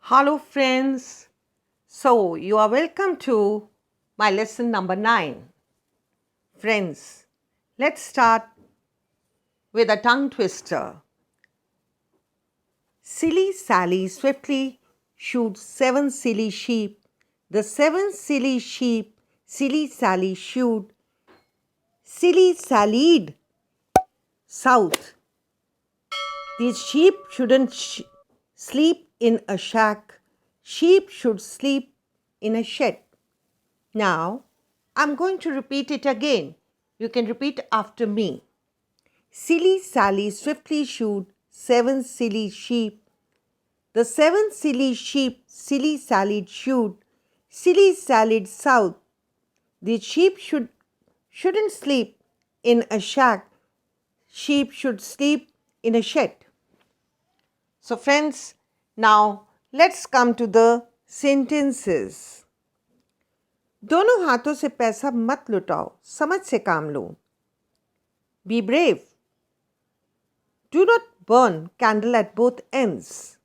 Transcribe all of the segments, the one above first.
Hello, friends. So, you are welcome to my lesson number 9. Friends, let's start with a tongue twister. Silly Sally swiftly shooed 7 silly sheep. The 7 silly sheep, Silly Sally shooed. Silly Sallied south. These sheep shouldn't sleep in a shack. Sheep should sleep in a shed. Now, I'm going to repeat it again. You can repeat after me. Silly Sally swiftly shooed 7 silly sheep. The 7 silly sheep Silly Sally shooed. Silly Sallied south. The sheep shouldn't sleep in a shack. Sheep should sleep in a shed. So friends, now let's come to the sentences. दोनों हाथों से पैसा मत लुटाओ, समझ से काम लो. Be brave. Do not burn candle at both ends.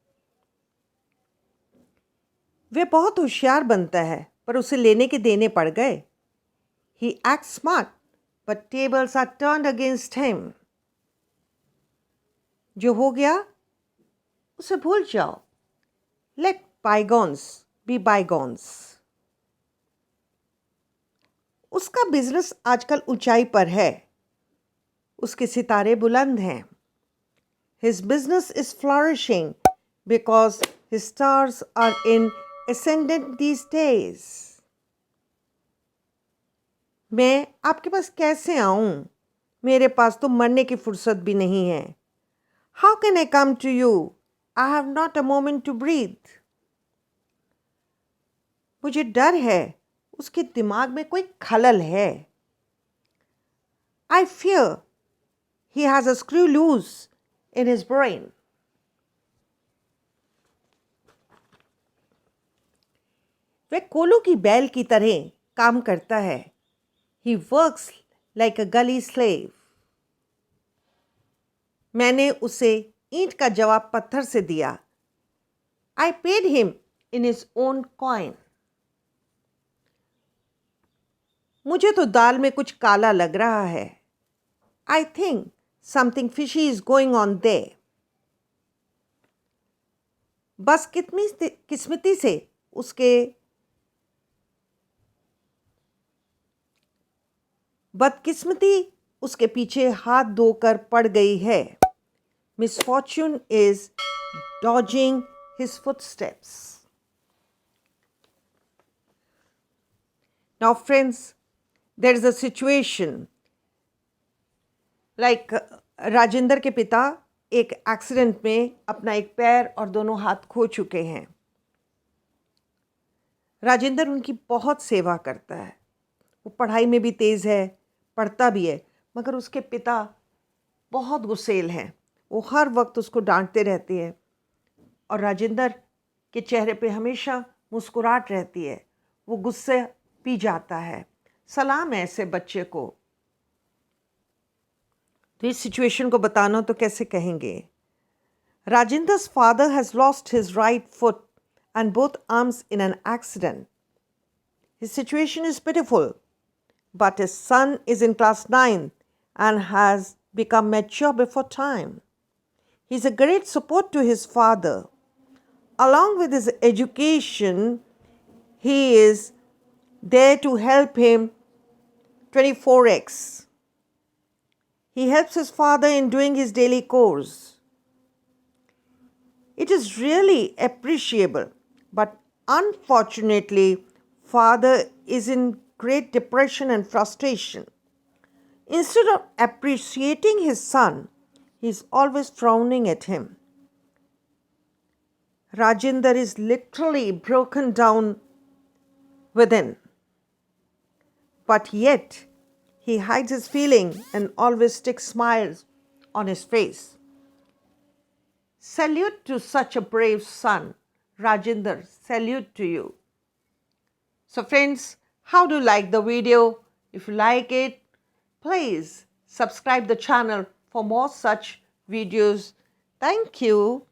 वे बहुत होशियार बनता है, पर उसे लेने के देने पड़ गए. He acts smart, but tables are turned against him. जो हो गया, उसे भूल जाओ. Let bygones be bygones. उसका बिजनेस आजकल ऊंचाई पर है. उसके सितारे बुलंद हैं. His business is flourishing because his stars are in ascendant these days. मैं आपके पास कैसे आऊं? मेरे पास तो मरने की फुर्सत भी नहीं है. How can I come to you? I have not a moment to breathe. मुझे डर है, उसके दिमाग में कोई खलल है. I fear he has a screw loose in his brain. वह कोलू की बैल की तरह काम करता है. He works like a gully slave. मैंने उसे ईंट का जवाब पत्थर से दिया. I paid him in his own coin. मुझे तो दाल में कुछ काला लग रहा है. I think something fishy is going on there. बस किस्मती से उसके बदकिस्मती उसके पीछे हाथ धोकर पड़ गई है. Misfortune is dodging his footsteps. Now friends, there is a situation like Rajendra के पिता एक एक्सीडेंट में अपना एक पैर और दोनों हाथ खो चुके हैं. राजेंद्र उनकी बहुत सेवा करता है. वो पढ़ाई में भी तेज़ है, पढ़ता भी है, मगर उसके पिता बहुत गुस्सेल हैं. वो हर वक्त उसको डांटते रहती है और राजेंद्र के चेहरे पे हमेशा मुस्कुराहट रहती है. वो गुस्से पी जाता है. सलाम है ऐसे बच्चे को. तो इस सिचुएशन को बताना तो कैसे कहेंगे. Rajendra's father has lost his right foot and both arms in an accident. His situation is pitiful, but his son is in class 9 and has become mature before time. He is a great support to his father. Along with his education, he is there to help him 24x. He helps his father in doing his daily chores. It is really appreciable, but unfortunately, father is in great depression and frustration. Instead of appreciating his son, he is always frowning at him. Rajendra is literally broken down within. But yet, he hides his feeling and always sticks smiles on his face. Salute to such a brave son. Rajendra, salute to you. So friends, how do you like the video? If you like it, please subscribe the channel for more such videos. Thank you.